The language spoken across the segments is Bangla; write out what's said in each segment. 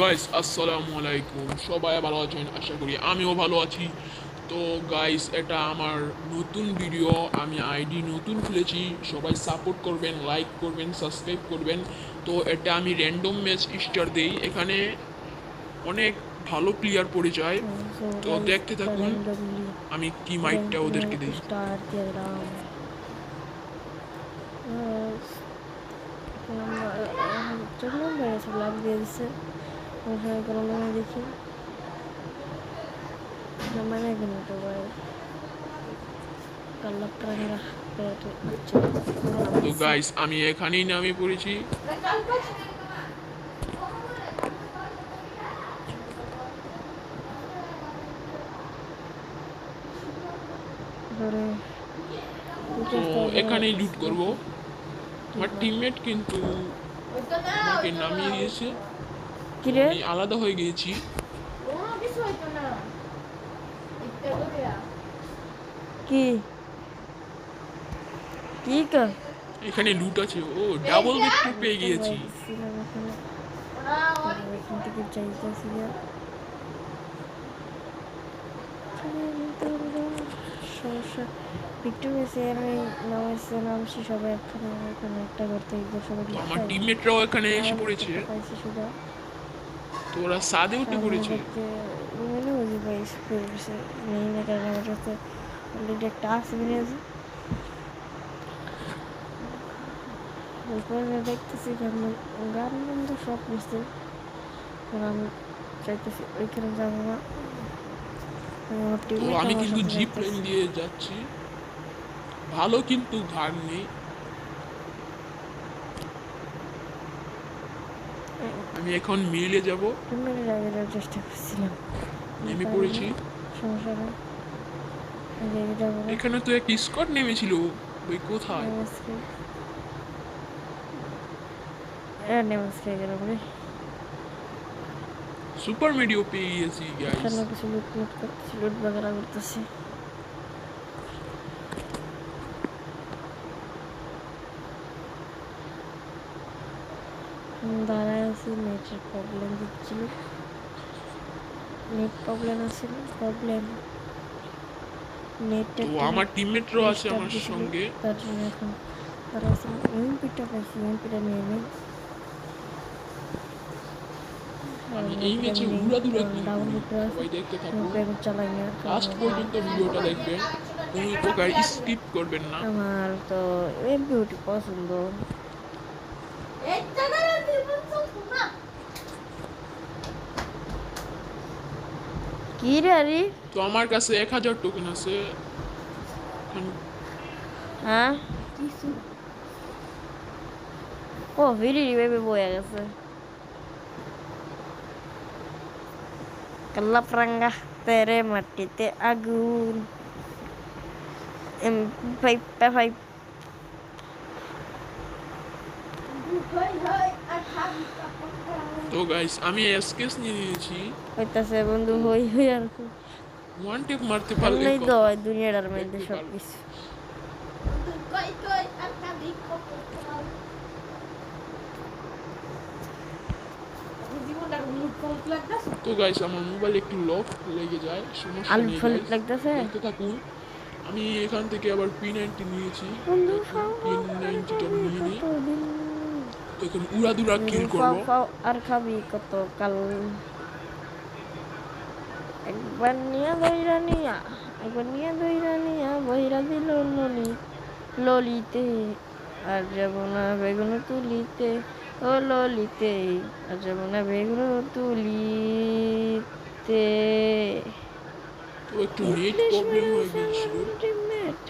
গাইস আসসালামু আলাইকুম, সবাই ভালো আছেন আশা করি। আমিও ভালো আছি। তো গাইস, এটা আমার নতুন ভিডিও। আমি আইডি নতুন খুলেছি, সবাই সাপোর্ট করবেন, লাইক করবেন, সাবস্ক্রাইব করবেন। তো এটা আমি র্যান্ডম ম্যাচ স্টার দেই, এখানে অনেক ভালো প্লেয়ার পড়ে যায়। সো তো গাইস দেখতে এটা থাকুন র্যান্ডমলি আমি কি মাইকটা ওদেরকে দিই। স্টার দিয়ে দিলাম। চোখ নম্বর আছে, ব্ল্যাক দিয়ে দিচ্ছে। কোনো নামে দেখি নাম্বার নেই কেন তো ভাই, কাল্লা প্রাঙ্গা তো গাইস, আমি এখানেই নামে পড়েছি। ধরে তো এখানেই লুট করব। আমার টিমমেট কিন্তু আমাকে নামিয়ে দিয়েছে, তো কিরে আমি আলাদা হয়ে গিয়েছি। কি কি কর এখানে লুট আছে, ও ডাবল ভিক্টর পেয়ে গিয়েছি। এখান থেকে চাইতেছি সমস্যা ভিক্টর মেসে আমি নামছি সবাই এখানে একটা করতে সবাই তো আমার টিমমেটরাও এখানে এসে পড়েছে, পাইছি শুধু তো ওরা সাদে উঠে সামনে পড়েছে। দেখতে মনে বুঝি পাই নেই না, কারণ আমার কাছে অলরেডি একটা আছে আছে। এরপরে দেখতেছি গান বন্ধ সব নিচ্ছে, আমি চাইতেছি ওইখানে যাবো না। আমার তো টিমমেট আমি আমার কিন্তু সাথে জিপ লাইন যাইতেছি। দিয়ে যাচ্ছি, ভালো কিন্তু ঘাড় নেই। আমি এখন মিলে যাব, টিমমেটের আগে যাওয়ার চেষ্টা করছিলাম, নেমে পড়েছি। সমস্যা নেই, আগে যাবো না। এখানে তো এক স্কট নেমেছিল, ওই কোথায়? নেমাজ খেয়ে গেলাম রে। সুপার মিডিও পেয়ে গিয়েছি গাইস। এখানে কিছু লুট করতেছি, লুট বাগেরা করতেছি। দাঁড়ায় আছি, নেটের প্রবলেম দিচ্ছিল, নেট প্রবলেম আছে, নেটটা তো একটু আমার টিমমেটরাও আছে ডিস্টার্ব আমার দিছিল, সঙ্গে। তার জন্য এখন দাঁড়াইছিলাম। এমপিটা পাইছি, এমপিটা নিয়ে নেই। আমি এই ম্যাচে উড়াদুরা কিল ডাবল করি, ভিক্টর আছে, সবাই দেখতে থাকুন, চালাই না। লাস্ট পর্যন্ত ভিডিওটা দেখবেন, কোনো প্রকার স্কিপ করবেন না। আমার তো এমপি পছন্দ। কি রে আরে, তো আমার কাছে 1000 টোকেন আছে। হ্যাঁ ও ভিড়ি ভেবে বয়ে গেছে। কাল্লা প্রাঙ্গা তেরে মাটিতে আগুন। ফাইভ ফাইভ তো গাইস, আমি এসকেস নিয়ে নিয়েছি। হইতাছে বন্ধু, হই হই আর ওয়ান টেপ মারতে পারলে এমনি তো কথা হয় দুনিয়াটার মধ্যে দেখতে সব পারবো। কিছু। তো গাইস, আমার মোবাইল একটু লক লেগে যায়, সমস্যা আলু নেই ফালু গাইস, লাগতেছে দেখতে থাকুন। আমি এখান থেকে আবার P90 নিয়েছি, বন্ধু, দেখুন ফাও ফাও আর P90টা খাবি নিয়ে নিই। কতদিন, তো এখন উড়াদুরা বন্ধু কিল ফাও করবো। ফাও আর খাবি কত কাল। একবার নিয়া দইরা নিয়া, একবার নিয়া দইরা নিয়া বইরা দিল ললিতে, আর যাব না বেগুন তুলিতে, ও ললিতে, আর যাব না বেগুন তুলিতে। তো একটু নেট ইংলিশ প্রবলেম মেরে হয়ে আছে আমার গিয়েছিল। টিমমেট,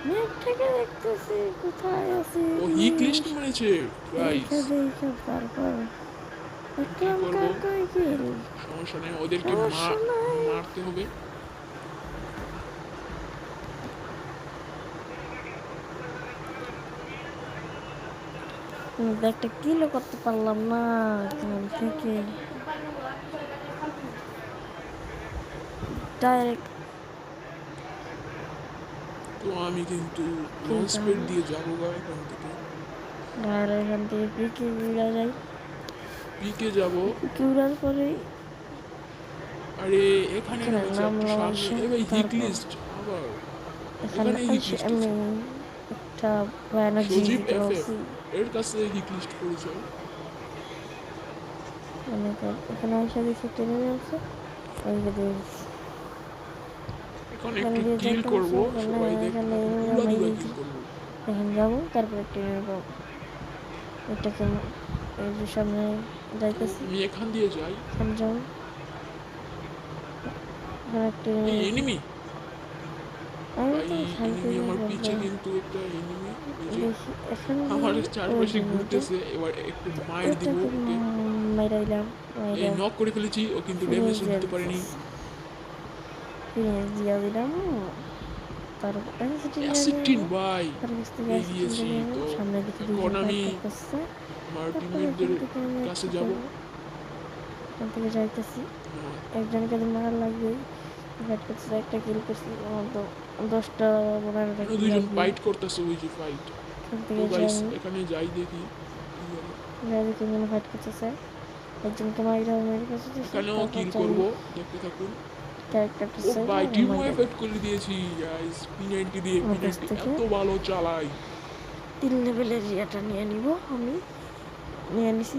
নেট থেকে দেখতেছি কোথায় আছে ও হিট মেরেছে গাইস। দেখা তারপর কি দেখলাম করব, কার কই গেল। সমস্যা নেই, ওদেরকে সমস্যা নাই, মারতে হবে। একটা কিলো করতে পারলাম না এখান থেকে, ডাইরেক্ট তো আমি কিন্তু লঞ্চ দিয়ে যাবো এখান থেকে। আর এখান থেকে পিকে উড়া যাই। পিকে যাব। পিকে উড়ার পরেই আরে এখানে এখানে নেমেছে একটু নামলাম সামনে, এসে, ভাই হিট তারপর লিস্ট আবার এখানে এখানে হিট এসে লিস্ট আমি আছে। একটা ভয়ানক জিনিস সজীব দেখতে এফ এফ পাচ্ছি। এর কাছে হিট লিস্ট পরিচয়। মানে এখানে এসে দেখি একটা নেমে আছে, ওইকে দিয়ে দিচ্ছি। এখন এখানে একটু দিয়ে কিল যাইতে করব, বলছে, এখানে সবাই দেখতে এখানে থাকুন, এনিমিরা উড়া মাই দুরা দিয়েছি। কিল করব। এখানে যাবো, তারপর একটা এনিমি পাবো। এটাকে এই যে সামনে তো যাইতেছি, আমি এখান দিয়ে যাই। এখানে যাবো, এখানে একটা এই এনিমি আছে। এনিমি, আমি ভাই তো শান্তি এনিমি দিয়ে আমার পিছে বললাম, কিন্তু একটা এনিমি, এই যে দেখি এখানে আমার দিয়ে ওই চারপাশে যে ওইটা, ঘুরতেছে, এবার একটু মাইর দিব এটাকে ওকে। মাইরাইলাম, এই মাইরা নক করে ফেলেছি, ও কিন্তু ফিনিশ ড্যামেজও দিয়ে দিতে পারেনি। দিতেছি, ফিনিশ দিয়ে দিলাম। তারপর অ্যাসিটিনটা নিয়ে অ্যাসিটিন নেবো, ভাই তার কাছ থেকে পেয়ে অ্যাসিটিনটা গিয়েছি। নিয়ে নেবো। তো সামনে দিকে এখন দুইজন ফাইট আমি করতেছে। আমার তারপর এখান টিমমেটদের থেকে আমি কাছে একটা যাব। যাবো, এখান থেকে যাইতেছি। একজনকে তো মারা লাগবে, ফাইট করতেছে, একটা কিল করছি। আমার তো 10টা 15টা কেন কিল দুইজন লাগবে। ফাইট করতেছে, ওই যে ফাইট। এখান তো থেকে গাইস যাই, এখানে যাই দেখি কি হবে। যাই তিনজন ফাইট করতেছে, একজনকে মাইরা মেরে করতেছে, এখানেও তারপর কিল যাই করব, দেখতে থাকুন। ক্যারেক্টারটা ও সেভ ভাই আর টিমও মাইরা এফেক্ট করে দিয়েছি গাইস, P90 দিয়ে। আমার কাছ P90 থেকে এত ভালো চালাই। 3 লেভেলের ইয়েটা নিয়ে নিব। আমি নিয়ে নিছি।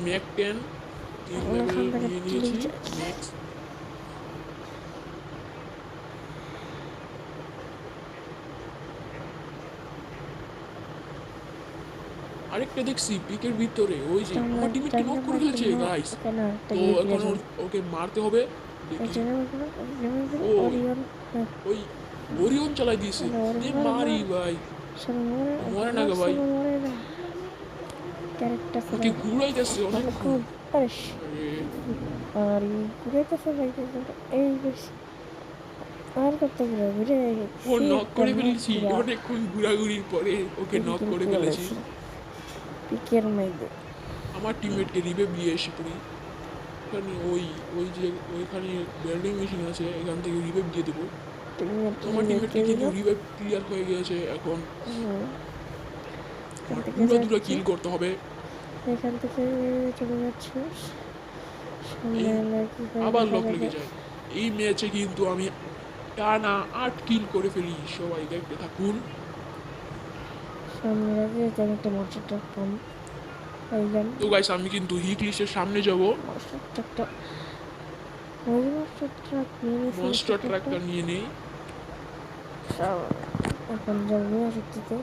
ম্যাক 10 3 এখন লেভেল এখান থেকে নিয়ে চলে নিয়েছি। যাই। নেক্সট আরেকটা দেখছি পিকের ভিতরে, ওই যে সামনে আমার টিমে টিম অফ করে ফেলেছে গাইস। এখানে একটা তো গিয়ে এখন ফিরেছে। ওকে মারতে হবে, এই দেখি। যে নেমে গেল ও ওরিয়ন। হ্যাঁ, ওই ওরিয়ন চালাই দিয়েছে, মানে ওর দে মার মারি মার ভাই। সব মরে, মরে না মার গো ভাই, সব মরে না। ক্যারেক্টার আমাকে ছাড়া ঘুরাইতেছে অনেকক্ষণ। খুব আরে আরে আর ঘুরাইতেছে ভাই, এই বেশি আর কত ঘুরে ঘুরে ও সে নক একটা করে নখ ফেলেছি, পুরা অনেকক্ষণ ঘোরাঘুরির পরে ওকে নক কিল করে করে ফেলেছি। লেছি পিকের মধ্যে। আমার টিমমেটকে রিভাইভ দিয়ে এসে পড়ি। এখানে ওই ওই যে ওইখানে বিল্ডিং মেশিন আছে, এখান থেকে রিভাইভ দিয়ে দেবো। তো আমার টিমমেটকে কিন্তু রিভাইভ ক্লিয়ার হয়ে গিয়েছে। এখন এখান আমার থেকে উড়া দুরা যাচ্ছি, কিল করতে হবে। এখান থেকে চলে যাচ্ছি এই সামনে এলে কি করে আবার দেখা লক যাবে। লেগে যায়। এই ম্যাচে কিন্তু আমি টানা 8 কিল করে ফেলি, সবাই দেখতে থাকুন। সামনে রাখি, এটা আমি একটা মনস্টার ট্রাক পাইলাম। তো গাইস আমি কিন্তু হিট লিস্টের সামনে যাব। মনস্টার ট্রাকটা, ওই মনস্টার ট্রাক নিয়ে নিয়েছি, মনস্টার মনস্টার ট্রাকটা ট্রাকটা নিয়ে নেই। এখন যাবো সত্যিতে।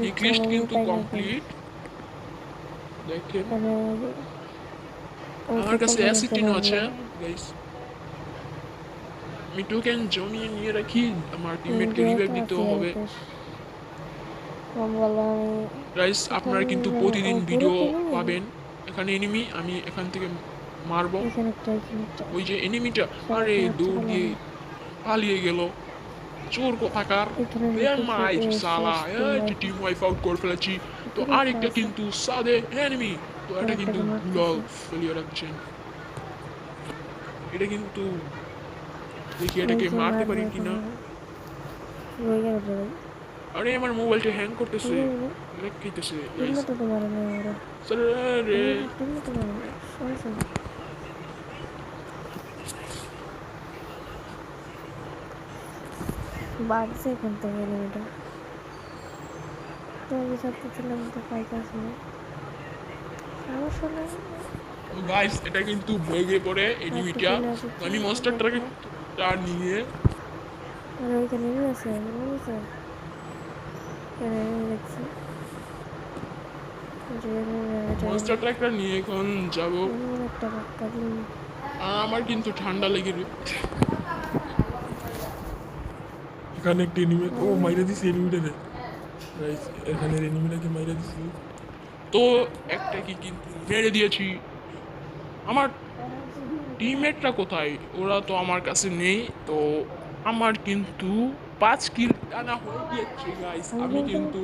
হিট লিস্ট কিন্তু কমপ্লিট। দেখেন আমার কাছে অ্যাসিটিনও আছে গাইস। আমি টোকেন জমিয়ে নিয়ে রাখি, আমার টিমমেটকে রিভাইভ দিতেও হবে। গাইস আপনারা কিন্তু প্রতিদিন ভিডিও পাবেন। এখানে এনিমি, আমি এখান থেকে মারবো। এখানে একটা ওই যে এনিমিটা, আরে দৌড় দিয়ে পালিয়ে গেল, চোর কোথাকার। এখানে মাই সালা, একটা টিম ওয়াইপ আউট করে ফেলেছি। তো আরেকটা কিন্তু সাদে এনিমি। তো এটা কিন্তু ব্লগ ফেলিয়ে রাখছেন। এটা কিন্তু দেখি এটাকে মারতে পারি কিনা। আরে আমার মোবাইলটা হ্যাং করতেছে, লেগ খাইতেছে গাইস। রে বাড়ছে এখান থেকে এনিমিটা, তো আমি চাচ্ছিলাম তো পাইতেছি না, সমস্যা নেই। গাইস এটা কিন্তু ভেঙে পড়ে এনিমিটা। তো আমি মনস্টার ট্রাকটা নিয়ে আর ওইখানে নেমে আছে, নেমে আছে, এখানে নেমে দেখছি। মনস্টার ট্রাকটা নিয়ে এখন যাব। একটা ধাক্কা দিন। আর আমার কিন্তু ঠান্ডা লেগে এখানে একটা এনিমি, ও মাইরা দিছি এনিমিটারে গাইস। এখানে এনিমিটাকে মাইরা দিছি। তো একটা কি কিন্তু মেরে দিয়েছি। আমার টিমমেটরা কোথায়, ওরা তো আমার কাছে নেই। তো আমার কিন্তু 5 কিল টানা হয়ে গিয়েছে গাইস। আমি কিন্তু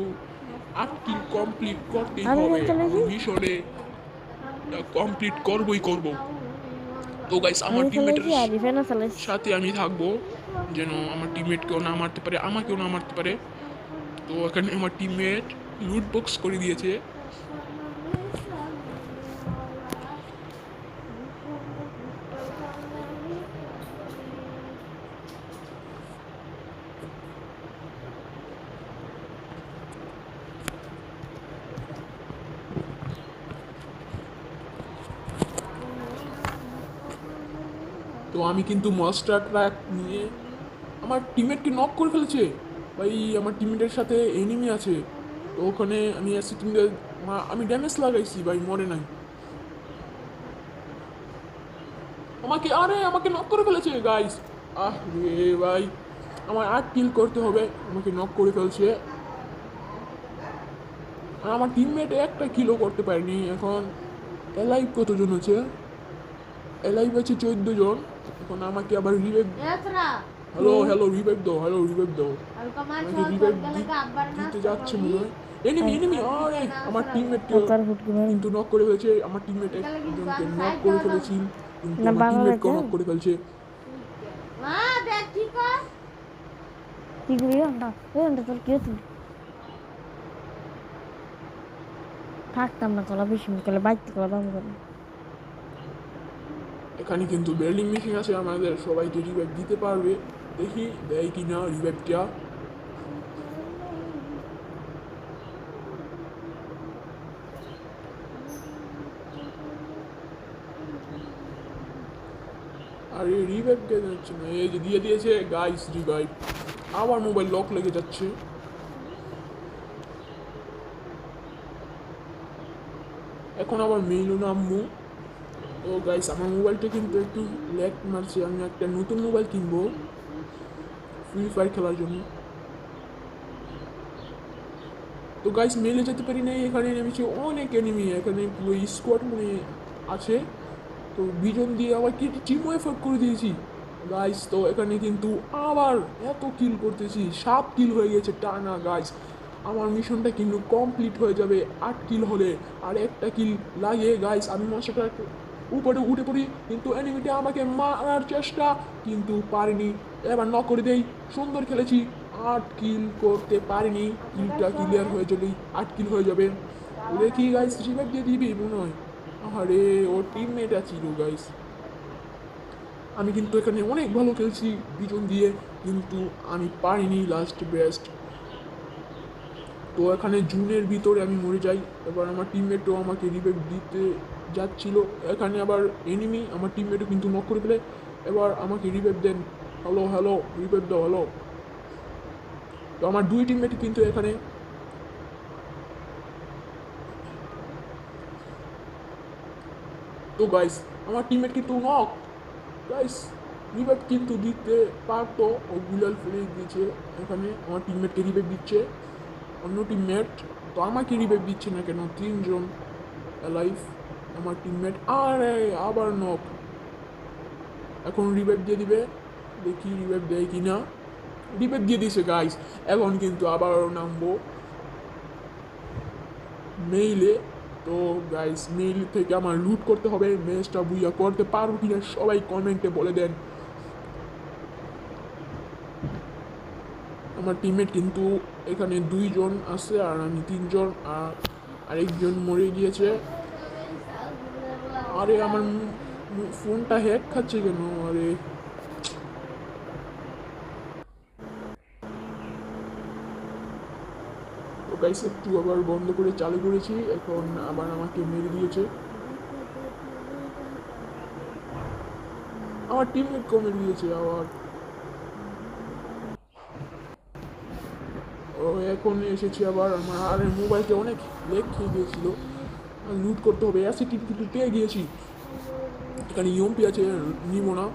8 কিল কমপ্লিট করতেই আমি হবে, র্যাঙ্কে আমি লাগি, মিশনে কমপ্লিট করবই করব। তো গাইস আমার আমি টিমমেটের খেলেছি আর রিফেনা চালাইছি। সাথে আমি থাকবো, যেন আমার টিমমেটকেও না মারতে পারে, আমাকেও না মারতে পারে। তো এখানে আমার টিমমেট লুট বক্স করে দিয়েছে। আমি কিন্তু মাস্টার ট্র্যাক নিয়ে আমার টিমমেটকে নক করে ফেলেছে ভাই। আমার টিমমেটের সাথে এনিমি আছে, তো ওখানে আমি আসছি টিমকে, আমি ড্যামেজ লাগাইছি ভাই, মরে নাই। আমাকে নক করে ফেলেছে গাইস। আহ রে ভাই, আমার 8 কিল করতে হবে, আমাকে নক করে ফেলছে। আর আমার টিমমেট একটা কিলও করতে পারেনি। এখন এলাইভ কতজন আছে? এলাইভ আছে 14 জন। এখন আমাকে আবার রিভাইভ, হ্যালো হ্যালো রিভাইভ দাও, হ্যালো রিভাইভ দাও। আমাকে রিভাইভ দিতে যাচ্ছে মনে হয়। এনিমি এনিমি, আরে আমার টিমমেটকে তার হুটকি মারি কিন্তু নক করে ফেলেছে। আমার টিমমেট একজনকে নক করে ফেলেছি, কিন্তু না আমার বাবা টিমমেটকেও বেঁচে নক করে ফেলছে। কি করি আমরা তোর কি হতো থাকতাম না কলা বেশি কলে বাইতে কলা দাম করে এখানে কিন্তু বিল্ডিং মেশিন আছে, আমাদের সবাইকে রিভাইভ দিতে পারবে। দেখি দেয় কি না রিভাইভটা। আর এই রিভাইভ কে যাচ্ছে না, এই যে দিয়ে দিয়েছে গাইস রিভাইভ। আবার মোবাইল লক লেগে যাচ্ছে। এখন আবার মেইলও নামবো। তো গাইস আমার মোবাইলটা কিন্তু একটু ল্যাগ মারছে, আমি একটা নতুন মোবাইল কিনবো ফ্রি ফায়ার খেলার জন্য। তো গাইস মেলে যেতে পারি না, এখানে নেমেছে অনেক এনিমি, এখানে পুরো স্কোয়াড মানে আছে। তো বিজন দিয়ে আবার কি টিম এফোর্ট করে দিয়েছি গাইস। তো এখানে কিন্তু আবার এত কিল করতেছি, 7 কিল হয়ে গেছে টানা গাইস। আমার মিশনটা কিন্তু কমপ্লিট হয়ে যাবে 8 কিল হলে। আর একটা কিল লাগে গাইস, আমি মাসটা উপরে উঠে পড়ি, কিন্তু এনিমিটা আমাকে মারার চেষ্টা, কিন্তু পারিনি। এবার নক করে দেই, সুন্দর খেলেছি। 8 কিল করতে পারিনি, কিলটা ক্লিয়ার হয়ে যাবেই, 8 কিল হয়ে যাবে। দেখি গাইস রিভাইভ দিয়ে দিবি মনে হয়। আরে ওর টিমমেট ছিল গাইস। আমি কিন্তু এখানে অনেক ভালো খেলছি বিজন দিয়ে, কিন্তু আমি পারিনি লাস্ট বেস্ট। তো এখানে জুনের ভিতরে আমি মরে যাই। এবার আমার টিমমেটও আমাকে রিভাইভ দিতে যাচ্ছিল, এখানে আবার এনিমি আমার টিমমেটও কিন্তু নক করে ফেলে। এবার আমাকে রিভাইভ দেন, হ্যালো হ্যালো রিভাইভ দাও, হ্যালো। তো আমার 2 টিমমেট কিন্তু এখানে, তো গাইস আমার টিমমেট কিন্তু নক গাইস। রিভাইভ কিন্তু দিতে পারতো, ও গুলাল ফেলে দিয়েছে। এখানে আমার টিমমেটকে রিভাইভ দিচ্ছে অন্য টিমমেট, তো আমাকে রিভাইভ দিচ্ছে না কেন? 3 জন লাইফ আমার টিমমেট, আরে আবার নক। এখন রিভাইভ দিয়ে দিবে, দেখি রিভাইভ দেয় কি না। রিভাইভ দিয়ে দিয়েছে গাইস। এখন কিন্তু আবার নামবো মেইলে। তো গাইস মেইল থেকে আমার লুট করতে হবে, ম্যাচটা বুইয়া করতে পারবো কিনা সবাই কমেন্টে বলে দেন। আমার টিমমেট কিন্তু এখানে 2 জন আছে আর আমি 3 জন, আর আরেকজন মরে গিয়েছে। আরে আমার ফোনটা হ্যাক খাচ্ছে কেন? আরে তো গাইস একটু আবার বন্ধ করে চালু করেছি, এখন আবার আমাকে মেরে দিয়েছে। আমার টিমমেট কমে দিয়েছে আবার। ও এখন এসেছি আবার আমার, আর মোবাইলটা অনেক লেগ খেয়ে গিয়েছিল। লুট করতে হবে, অ্যাসিড কিন্তু পেয়ে গিয়েছি। এখানে ইউএমপি আছে, নিব না।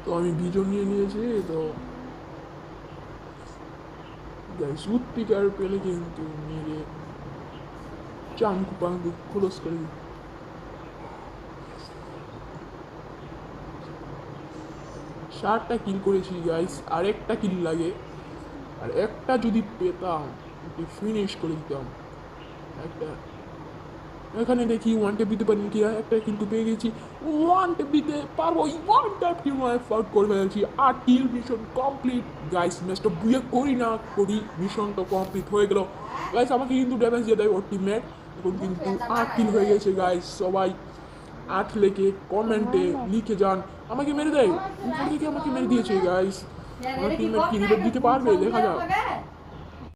তো আমি বিজন নিয়ে নিয়েছি। তো গাইস উড পিকার পেলে কিন্তু মেরে চাঙ্কু পাঙ্কু খোলস করে দিই। 7টা কিল করেছি গাইস, আর একটা কিল লাগে। আর একটা যদি পেতাম ফিনিশ করে দিতাম একটা। এখানে দেখি ওয়ান ট্যাপ দিতে পারিনি কি, একটা কিন্তু পেয়ে গেছি। ওয়ান ট্যাপ দিতে পারবো, ওয়ান ট্যাপ কিল এফোর্ট করে ফেলেছি। আর কিল মিশন কমপ্লিট গাইস। ম্যাচটা বুয়ে করি না করি মিশনটা কমপ্লিট হয়ে গেল গাইস। আমাকে কিন্তু ড্যামেজ দিয়ে দেয় ওর টিমমেট। এখন কিন্তু 8 কিল হয়ে গেছে গাইস। সবাই 8 লেখে কমেন্টে লিখে যান। আমাকে মেরে দেয়, উপর থেকে আমাকে মেরে দিয়েছে গাইস। আমার টিমমেট কি রিভাইভ দিতে পারবে দেখা যাক।